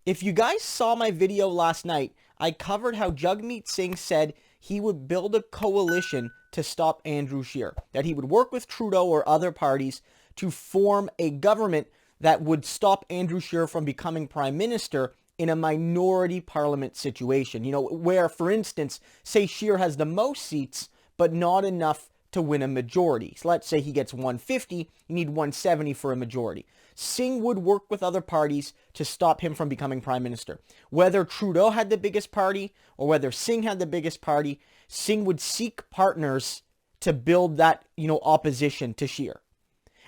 If you guys saw my video last night, I covered how Jagmeet Singh said he would build a coalition to stop Andrew Scheer, that he would work with Trudeau or other parties to form a government that would stop Andrew Scheer from becoming prime minister in a minority parliament situation. You know, where, for instance, say Scheer has the most seats, but not enough to win a majority. So let's say he gets 150, you need 170 for a majority. Singh would work with other parties to stop him from becoming prime minister. Whether Trudeau had the biggest party or whether Singh had the biggest party, Singh would seek partners to build that, opposition to Scheer.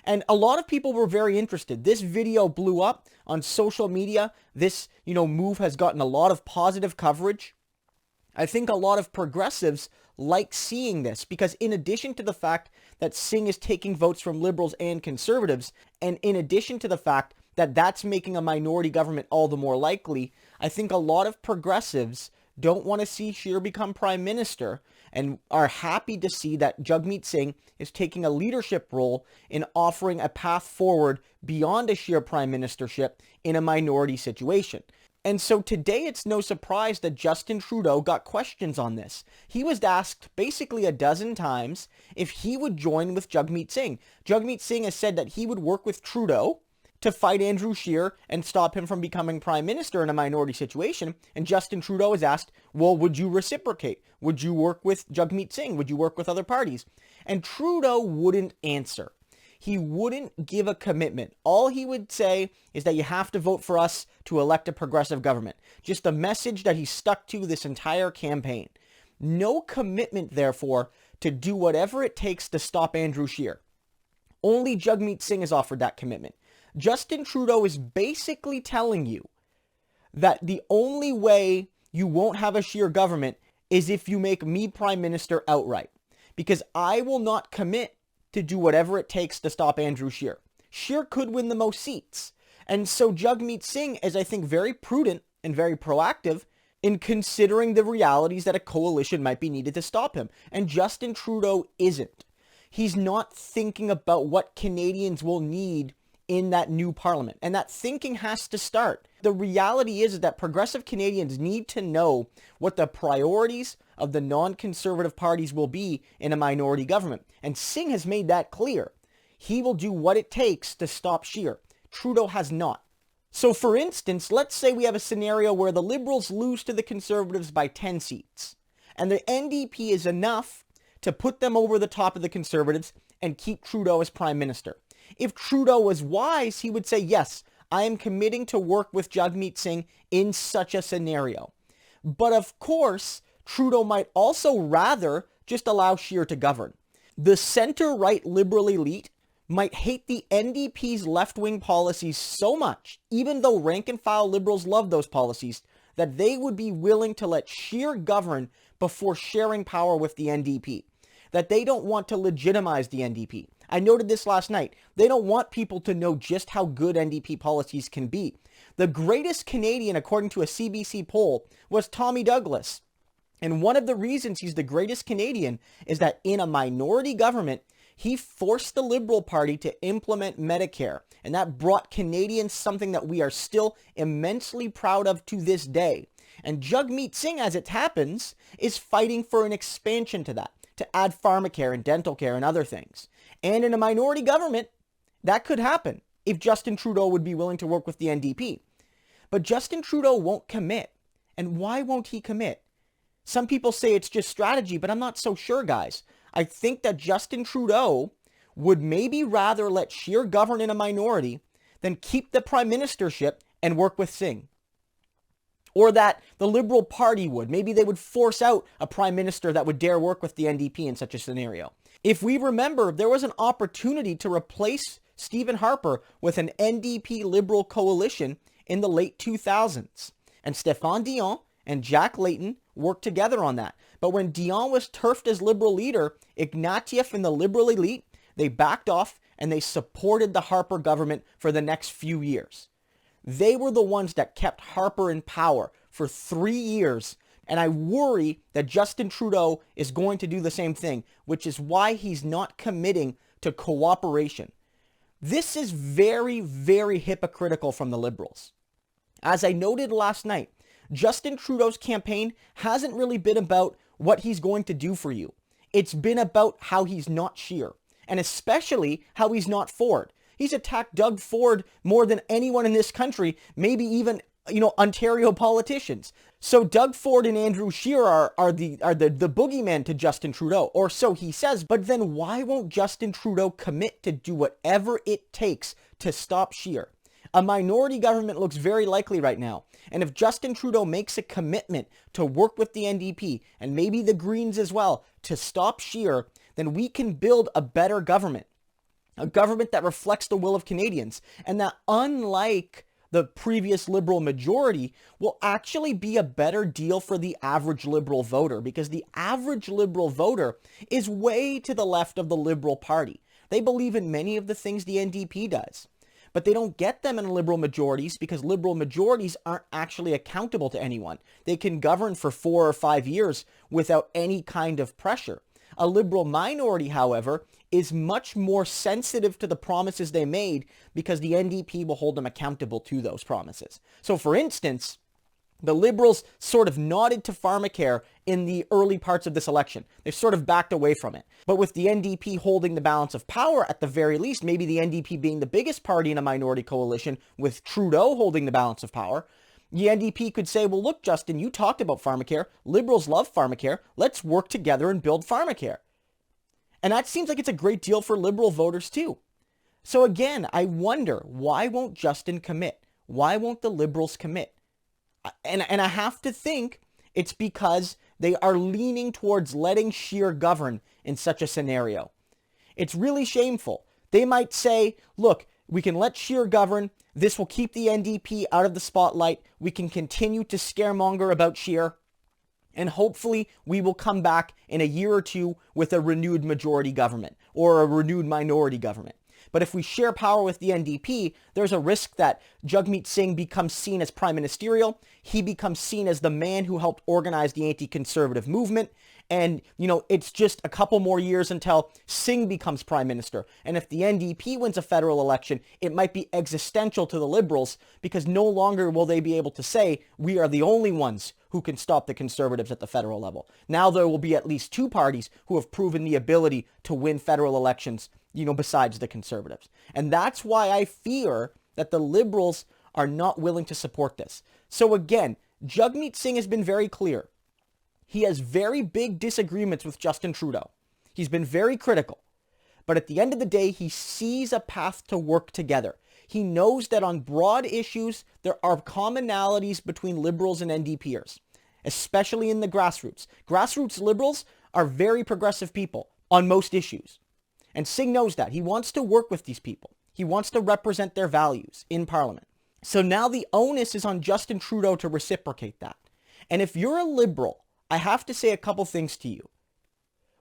And a lot of people were very interested. This video blew up on social media. This, move has gotten a lot of positive coverage. I think a lot of progressives like seeing this because in addition to the fact that Singh is taking votes from liberals and conservatives, and in addition to the fact that that's making a minority government all the more likely, I think a lot of progressives don't want to see Scheer become prime minister and are happy to see that Jagmeet Singh is taking a leadership role in offering a path forward beyond a Scheer prime ministership in a minority situation. And so today it's no surprise that Justin Trudeau got questions on this. He was asked basically a dozen times if he would join with Jagmeet Singh. Jagmeet Singh has said that he would work with Trudeau to fight Andrew Scheer and stop him from becoming prime minister in a minority situation. And Justin Trudeau has asked, well, would you reciprocate? Would you work with Jagmeet Singh? Would you work with other parties? And Trudeau wouldn't answer. He wouldn't give a commitment. All he would say is that you have to vote for us to elect a progressive government. Just a message that he stuck to this entire campaign. No commitment, therefore, to do whatever it takes to stop Andrew Scheer. Only Jagmeet Singh has offered that commitment. Justin Trudeau is basically telling you that the only way you won't have a Scheer government is if you make me prime minister outright. Because I will not commit to do whatever it takes to stop Andrew Scheer. Scheer could win the most seats. And so Jagmeet Singh is, I think, very prudent and very proactive in considering the realities that a coalition might be needed to stop him. And Justin Trudeau isn't. He's not thinking about what Canadians will need in that new parliament. And that thinking has to start. The reality is that progressive Canadians need to know what the priorities of the non-conservative parties will be in a minority government. And Singh has made that clear. He will do what it takes to stop Scheer. Trudeau has not. So for instance, let's say we have a scenario where the Liberals lose to the Conservatives by 10 seats. And the NDP is enough to put them over the top of the Conservatives and keep Trudeau as Prime Minister. If Trudeau was wise, he would say, yes, I am committing to work with Jagmeet Singh in such a scenario. But of course, Trudeau might also rather just allow Scheer to govern. The center-right liberal elite might hate the NDP's left-wing policies so much, even though rank-and-file liberals love those policies, that they would be willing to let Scheer govern before sharing power with the NDP. That they don't want to legitimize the NDP. I noted this last night. They don't want people to know just how good NDP policies can be. The greatest Canadian, according to a CBC poll, was Tommy Douglas. And one of the reasons he's the greatest Canadian is that in a minority government, he forced the Liberal Party to implement Medicare. And that brought Canadians something that we are still immensely proud of to this day. And Jagmeet Singh, as it happens, is fighting for an expansion to that, to add pharmacare and dental care and other things. And in a minority government, that could happen if Justin Trudeau would be willing to work with the NDP. But Justin Trudeau won't commit. And why won't he commit? Some people say it's just strategy, but I'm not so sure, guys. I think that Justin Trudeau would maybe rather let Scheer govern in a minority than keep the prime ministership and work with Singh. Or that the Liberal Party would. Maybe they would force out a prime minister that would dare work with the NDP in such a scenario. If we remember, there was an opportunity to replace Stephen Harper with an NDP Liberal coalition in the late 2000s. And Stéphane Dion and Jack Layton worked together on that. But when Dion was turfed as Liberal leader, Ignatieff and the Liberal elite, they backed off and they supported the Harper government for the next few years. They were the ones that kept Harper in power for 3 years. And I worry that Justin Trudeau is going to do the same thing, which is why he's not committing to cooperation. This is very, very hypocritical from the Liberals. As I noted last night, Justin Trudeau's campaign hasn't really been about what he's going to do for you. It's been about how he's not Scheer, and especially how he's not Ford. He's attacked Doug Ford more than anyone in this country, maybe even, Ontario politicians. So Doug Ford and Andrew Scheer are the boogeyman to Justin Trudeau, or so he says. But then why won't Justin Trudeau commit to do whatever it takes to stop Scheer? A minority government looks very likely right now. And if Justin Trudeau makes a commitment to work with the NDP and maybe the Greens as well to stop Scheer, then we can build a better government. A government that reflects the will of Canadians, and that, unlike the previous Liberal majority, will actually be a better deal for the average Liberal voter, because the average Liberal voter is way to the left of the Liberal Party. They believe in many of the things the NDP does, but they don't get them in Liberal majorities because Liberal majorities aren't actually accountable to anyone. They can govern for 4 or 5 years without any kind of pressure. A Liberal minority, however, is much more sensitive to the promises they made because the NDP will hold them accountable to those promises. So, for instance, the Liberals sort of nodded to pharmacare in the early parts of this election. They've sort of backed away from it. But with the NDP holding the balance of power, at the very least, maybe the NDP being the biggest party in a minority coalition, with Trudeau holding the balance of power, the NDP could say, well, look, Justin, you talked about pharmacare. Liberals love pharmacare. Let's work together and build pharmacare. And that seems like it's a great deal for Liberal voters too. So again, I wonder, why won't Justin commit? Why won't the Liberals commit? And I have to think it's because they are leaning towards letting Scheer govern in such a scenario. It's really shameful. They might say, look, we can let Scheer govern. This will keep the NDP out of the spotlight. We can continue to scaremonger about Scheer. And hopefully we will come back in a year or two with a renewed majority government or a renewed minority government. But if we share power with the NDP, there's a risk that Jagmeet Singh becomes seen as prime ministerial. He becomes seen as the man who helped organize the anti-conservative movement. And, it's just a couple more years until Singh becomes prime minister. And if the NDP wins a federal election, it might be existential to the Liberals because no longer will they be able to say, we are the only ones who can stop the Conservatives at the federal level. Now there will be at least 2 parties who have proven the ability to win federal elections, besides the Conservatives. And that's why I fear that the Liberals are not willing to support this. So again, Jagmeet Singh has been very clear. He has very big disagreements with Justin Trudeau. He's been very critical. But at the end of the day, he sees a path to work together. He knows that on broad issues, there are commonalities between Liberals and NDPers, especially in the grassroots. Grassroots Liberals are very progressive people on most issues. And Singh knows that. He wants to work with these people. He wants to represent their values in Parliament. So now the onus is on Justin Trudeau to reciprocate that. And if you're a Liberal, I have to say a couple things to you.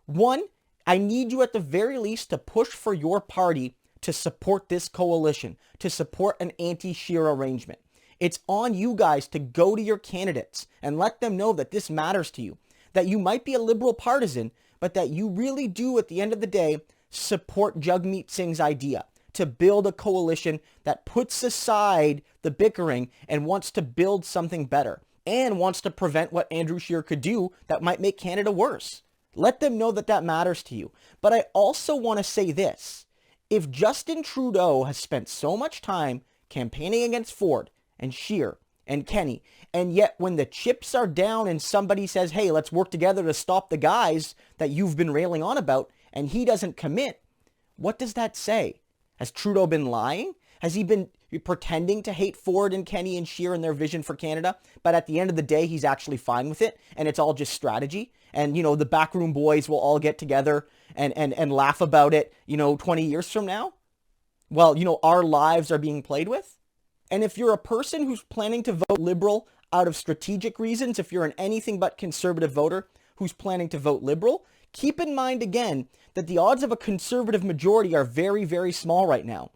One, I need you at the very least to push for your party to support this coalition, to support an anti-Scheer arrangement. It's on you guys to go to your candidates and let them know that this matters to you, that you might be a Liberal partisan, but that you really do, at the end of the day, support Jagmeet Singh's idea to build a coalition that puts aside the bickering and wants to build something better and wants to prevent what Andrew Scheer could do that might make Canada worse. Let them know that that matters to you. But I also want to say this. If Justin Trudeau has spent so much time campaigning against Ford and Scheer and Kenny, and yet when the chips are down and somebody says, hey, let's work together to stop the guys that you've been railing on about, and he doesn't commit, what does that say? Has Trudeau been lying? Has he been pretending to hate Ford and Kenny and Scheer and their vision for Canada? But at the end of the day, he's actually fine with it, and it's all just strategy. And, the backroom boys will all get together and laugh about it, 20 years from now? Well, our lives are being played with. And if you're a person who's planning to vote Liberal out of strategic reasons, if you're an anything but conservative voter who's planning to vote Liberal, keep in mind again that the odds of a conservative majority are very, very small right now.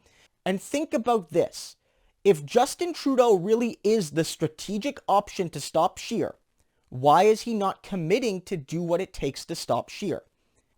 And think about this. If Justin Trudeau really is the strategic option to stop Scheer, why is he not committing to do what it takes to stop Scheer?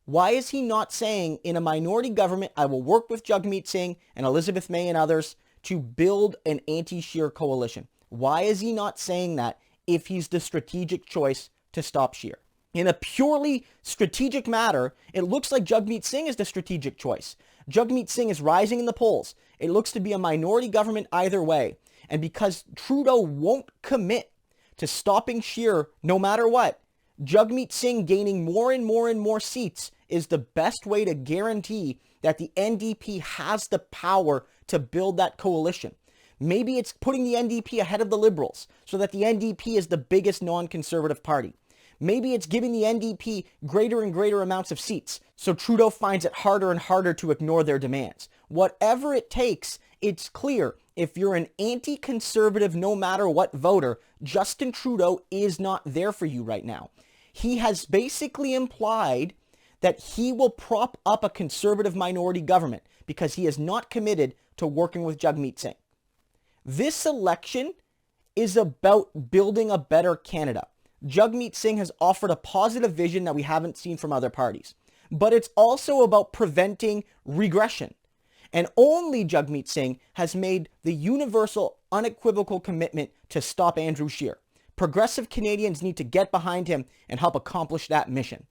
Why is he not saying, in a minority government, I will work with Jagmeet Singh and Elizabeth May and others to build an anti-Scheer coalition? Why is he not saying that if he's the strategic choice to stop Scheer? In a purely strategic matter, it looks like Jagmeet Singh is the strategic choice. Jagmeet Singh is rising in the polls. It looks to be a minority government either way. And because Trudeau won't commit to stopping Scheer no matter what, Jagmeet Singh gaining more and more and more seats is the best way to guarantee that the NDP has the power to build that coalition. Maybe it's putting the NDP ahead of the Liberals so that the NDP is the biggest non-conservative party. Maybe it's giving the NDP greater and greater amounts of seats, so Trudeau finds it harder and harder to ignore their demands. Whatever it takes, it's clear if you're an anti-conservative no matter what voter, Justin Trudeau is not there for you right now. He has basically implied that he will prop up a conservative minority government because he is not committed to working with Jagmeet Singh. This election is about building a better Canada. Jagmeet Singh has offered a positive vision that we haven't seen from other parties. But it's also about preventing regression. And only Jagmeet Singh has made the universal, unequivocal commitment to stop Andrew Scheer. Progressive Canadians need to get behind him and help accomplish that mission.